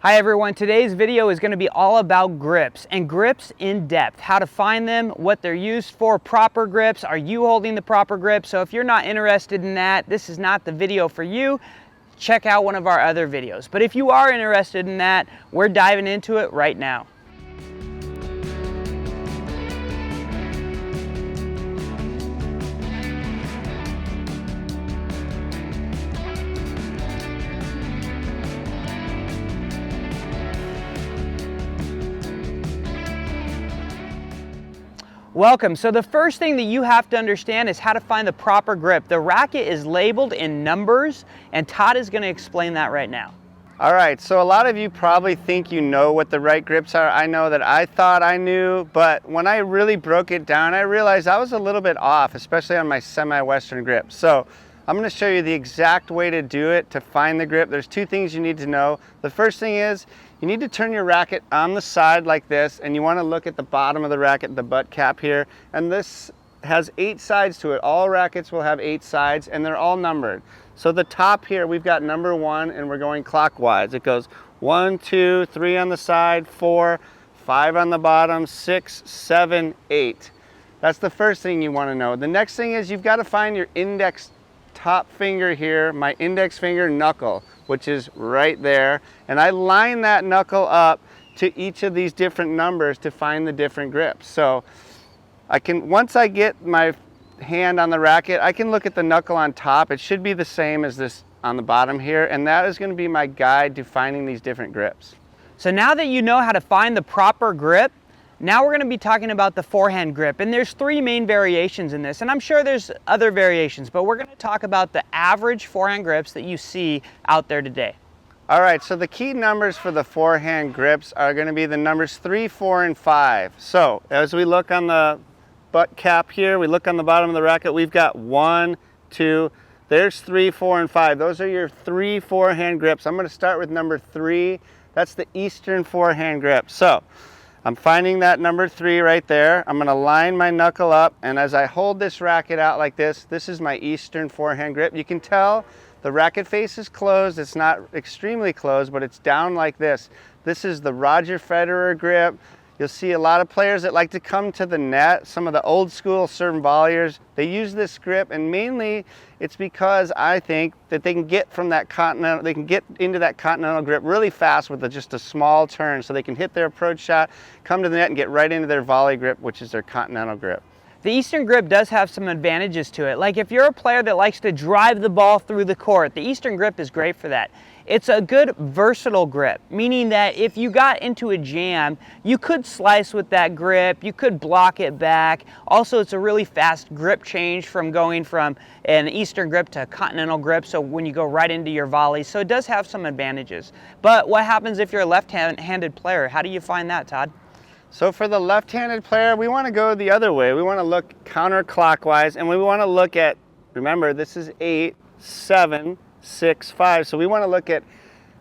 Hi everyone, today's video is going to be all about grips and grips in depth, how to find them, what they're used for, proper grips, are you holding the proper grip? So if you're not interested in that, this is not the video for you. Check out one of our other videos. But if you are interested in that, we're diving into it right now. Welcome. So the first thing that you have to understand is how to find the proper grip. The racket is labeled in numbers, and Todd is going to explain that right now. All right, so a lot of you probably think you know what the right grips are. I know that I thought I knew, but when I really broke it down, I realized I was a little bit off, especially on my SemiWestern grip. So I'm going to show you the exact way to do it to find the grip. There's two things you need to know. The first thing is you need to turn your racket on the side like this, and you want to look at the bottom of the racket, the butt cap here, and this has 8 sides to it. All rackets will have 8 sides, and they're all numbered. So the top here, we've got number 1, and we're going clockwise. It goes 1, 2, 3 on the side, 4, 5 on the bottom, 6, 7, 8. That's the first thing you want to know. The next thing is you've got to find your index top finger here, my index finger knuckle, which is right there, and I line that knuckle up to each of these different numbers to find the different grips. So I can, once I get my hand on the racket, I can look at the knuckle on top. It should be the same as this on the bottom here, and that is going to be my guide to finding these different grips. So now that you know how to find the proper grip, now we're going to be talking about the forehand grip, and there's 3 main variations in this, and I'm sure there's other variations, but we're going to talk about the average forehand grips that you see out there today. All right, so the key numbers for the forehand grips are going to be the numbers 3, 4, and 5. So as we look on the butt cap here, we look on the bottom of the racket, we've got 1, 2, there's 3, 4, and 5. Those are your 3 forehand grips. I'm going to start with number 3. That's the Eastern forehand grip. So I'm finding that number 3 right there. I'm going to line my knuckle up, and as I hold this racket out like this, this is my Eastern forehand grip. You can tell the racket face is closed. It's not extremely closed, but it's down like this. This is the Roger Federer grip. You'll see a lot of players that like to come to the net. Some of the old school serve and volleyers, they use this grip, and mainly it's because I think that they can get from that Continental, they can get into that Continental grip really fast with just a small turn, so they can hit their approach shot, come to the net, and get right into their volley grip, which is their Continental grip. The Eastern grip does have some advantages to it. Like if you're a player that likes to drive the ball through the court, the Eastern grip is great for that. It's a good versatile grip, meaning that if you got into a jam, you could slice with that grip, you could block it back. Also, it's a really fast grip change from going from an Eastern grip to a Continental grip, so when you go right into your volley, so it does have some advantages. But what happens if you're a left-handed player? How do you find that, Todd? So for the left-handed player, we want to go the other way. We want to look counterclockwise, and we want to look at, remember, this is 8, 7, 6, 5. So we want to look at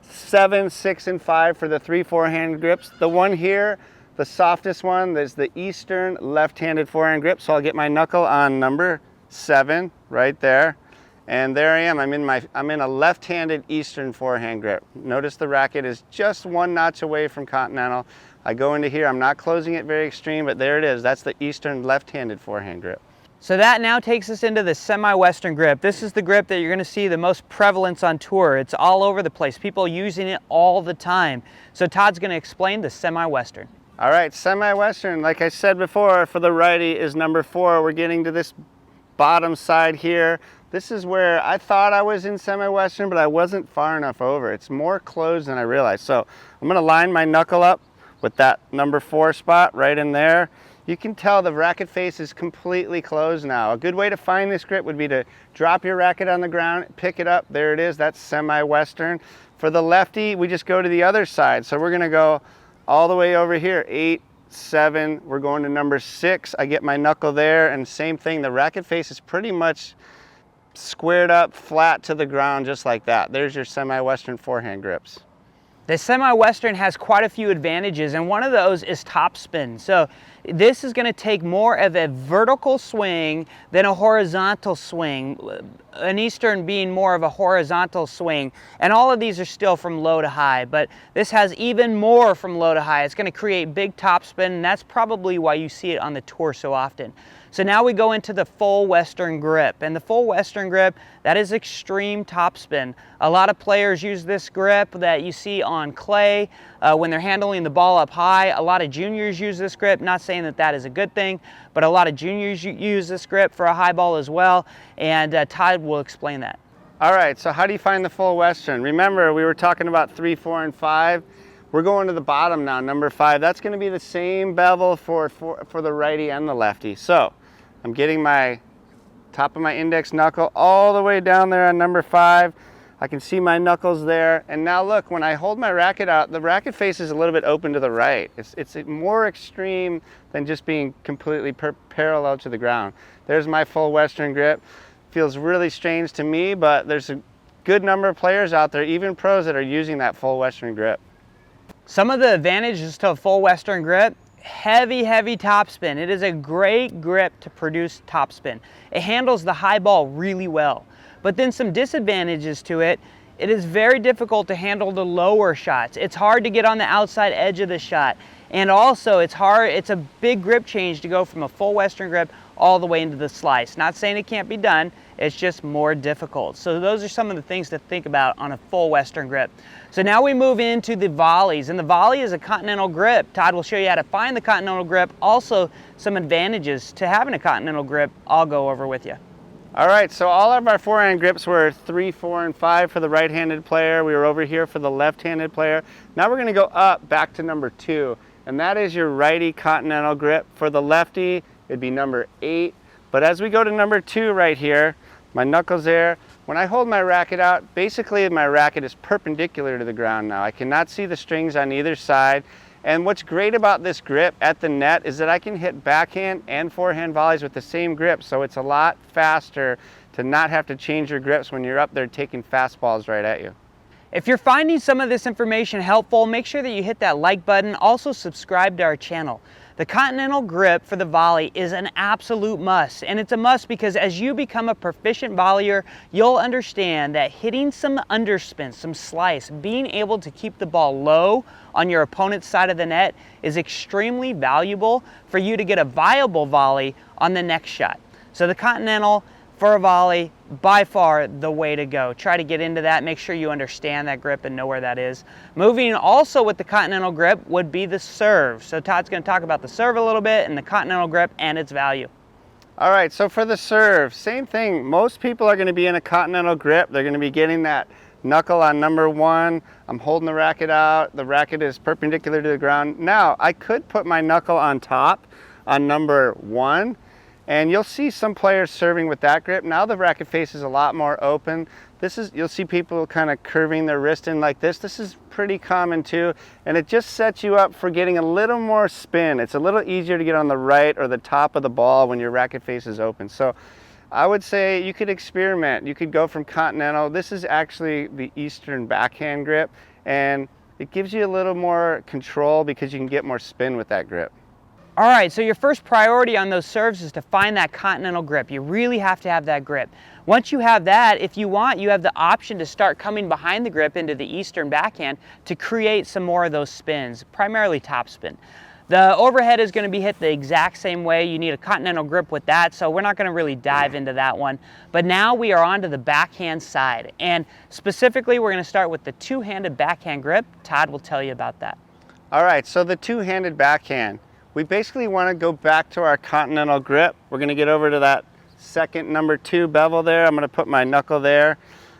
7, 6, and 5 for the 3 forehand grips. The one here, the softest one, is the Eastern left-handed forehand grip. So I'll get my knuckle on number 7 right there. And there I am. I'm in a left-handed Eastern forehand grip. Notice the racket is just 1 notch away from Continental. I go into here, I'm not closing it very extreme, but there it is. That's the Eastern left-handed forehand grip. So that now takes us into the SemiWestern grip. This is the grip that you're going to see the most prevalence on tour. It's all over the place. People using it all the time. So Todd's going to explain the SemiWestern. All right, SemiWestern, like I said before, for the righty is number 4. We're getting to this bottom side here. This is where I thought I was in SemiWestern, but I wasn't far enough over. It's more closed than I realized. So I'm going to line my knuckle up with that number 4 spot right in there. You can tell the racket face is completely closed now. A good way to find this grip would be to drop your racket on the ground, pick it up. There it is. That's SemiWestern. For the lefty, we just go to the other side. So we're going to go all the way over here. 8, 7. We're going to number 6. I get my knuckle there, and same thing. The racket face is pretty much squared up, flat to the ground, just like that. There's your SemiWestern forehand grips. The SemiWestern has quite a few advantages, and one of those is topspin. So This is going to take more of a vertical swing than a horizontal swing, an Eastern being more of a horizontal swing. And all of these are still from low to high, but this has even more from low to high. It's going to create big topspin, and that's probably why you see it on the tour so often. So now we go into the FullWestern grip, and the FullWestern grip, that is extreme topspin. A lot of players use this grip that you see on clay when they're handling the ball up high. A lot of juniors use this grip, not saying that that is a good thing, but a lot of juniors use this grip for a high ball as well, and Todd will explain that. All right, so how do you find the FullWestern? Remember, we were talking about 3, 4, and 5. We're going to the bottom now, number 5. That's going to be the same bevel for the righty and the lefty. So I'm getting my top of my index knuckle all the way down there on number 5. I can see my knuckles there. And now look, when I hold my racket out, the racket face is a little bit open to the right. It's more extreme than just being completely parallel to the ground. There's my FullWestern grip. Feels really strange to me, but there's a good number of players out there, even pros, that are using that FullWestern grip. Some of the advantages to a FullWestern grip: heavy topspin. It is a great grip to produce topspin. It handles the high ball really well. But then some disadvantages to it: it is very difficult to handle the lower shots. It's hard to get on the outside edge of the shot. And also it's a big grip change to go from a FullWestern grip all the way into the slice. Not saying it can't be done, it's just more difficult. So those are some of the things to think about on a FullWestern grip. So now we move into the volleys, and the volley is a Continental grip. Todd will show you how to find the Continental grip, also some advantages to having a Continental grip I'll go over with you. All right, so all of our forehand grips were 3, 4, and 5 for the right-handed player. We were over here for the left-handed player. Now we're going to go up back to number 2, and that is your righty Continental grip. For the lefty, it'd be number 8. But as we go to number 2 right here, my knuckles there, when I hold my racket out, basically my racket is perpendicular to the ground now. I cannot see the strings on either side. And what's great about this grip at the net is that I can hit backhand and forehand volleys with the same grip, so it's a lot faster to not have to change your grips when you're up there taking fastballs right at you. If you're finding some of this information helpful, make sure that you hit that like button. Also subscribe to our channel. The Continental grip for the volley is an absolute must, and it's a must because as you become a proficient volleyer, you'll understand that hitting some underspin, some slice, being able to keep the ball low on your opponent's side of the net is extremely valuable for you to get a viable volley on the next shot. So the Continental for a volley, by far the way to go. Try to get into that, make sure you understand that grip and know where that is. Moving also with the Continental grip would be the serve. So Todd's going to talk about the serve a little bit and the Continental grip and its value. All right, so for the serve, same thing. Most people are going to be in a Continental grip. They're going to be getting that knuckle on number 1. I'm holding the racket out. The racket is perpendicular to the ground. Now, I could put my knuckle on top on number 1. And you'll see some players serving with that grip. Now the racket face is a lot more open. You'll see people kind of curving their wrist in like this. This is pretty common too. And it just sets you up for getting a little more spin. It's a little easier to get on the right or the top of the ball when your racket face is open. So I would say you could experiment. You could go from Continental. This is actually the Eastern backhand grip. And it gives you a little more control because you can get more spin with that grip. All right, so your first priority on those serves is to find that Continental grip. You really have to have that grip. Once you have that, if you want, you have the option to start coming behind the grip into the Eastern backhand to create some more of those spins, primarily topspin. The overhead is going to be hit the exact same way. You need a Continental grip with that, so we're not going to really dive into that one. But now we are on to the backhand side, and specifically we're going to start with the two-handed backhand grip. Todd will tell you about that. All right, so the two-handed backhand. We basically want to go back to our Continental grip. We're going to get over to that second number 2 bevel there. I'm going to put my knuckle there.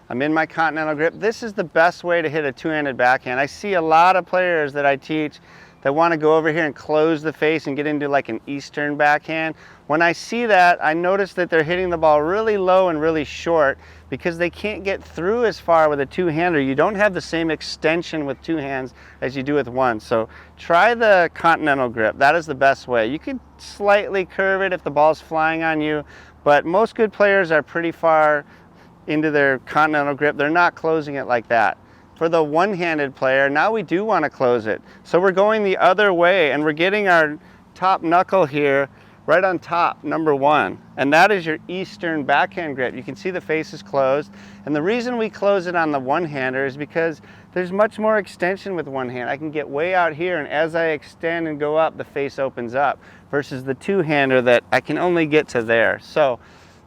I'm in my Continental grip. This is the best way to hit a two-handed backhand. I see a lot of players that I teach that want to go over here and close the face and get into like an Eastern backhand. When I see that, I notice that they're hitting the ball really low and really short because they can't get through as far with a two-hander. You don't have the same extension with two hands as you do with one. So try the Continental grip. That is the best way. You could slightly curve it if the ball's flying on you, but most good players are pretty far into their Continental grip. They're not closing it like that. For the one-handed player, now we do want to close it. So we're going the other way and we're getting our top knuckle here, right on top, number 1, and that is your Eastern backhand grip. You can see the face is closed, and the reason we close it on the one-hander is because there's much more extension with one hand. I can get way out here, and as I extend and go up, the face opens up, versus the two-hander that I can only get to there. So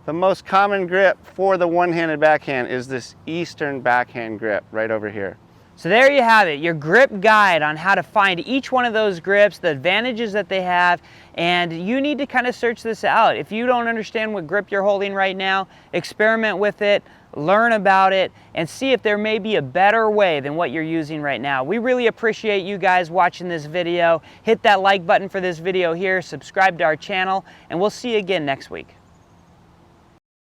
the most common grip for the one-handed backhand is this Eastern backhand grip right over here. So there you have it, your grip guide on how to find each one of those grips, the advantages that they have, and you need to kind of search this out. If you don't understand what grip you're holding right now, experiment with it, learn about it, and see if there may be a better way than what you're using right now. We really appreciate you guys watching this video. Hit that like button for this video here, subscribe to our channel, and we'll see you again next week.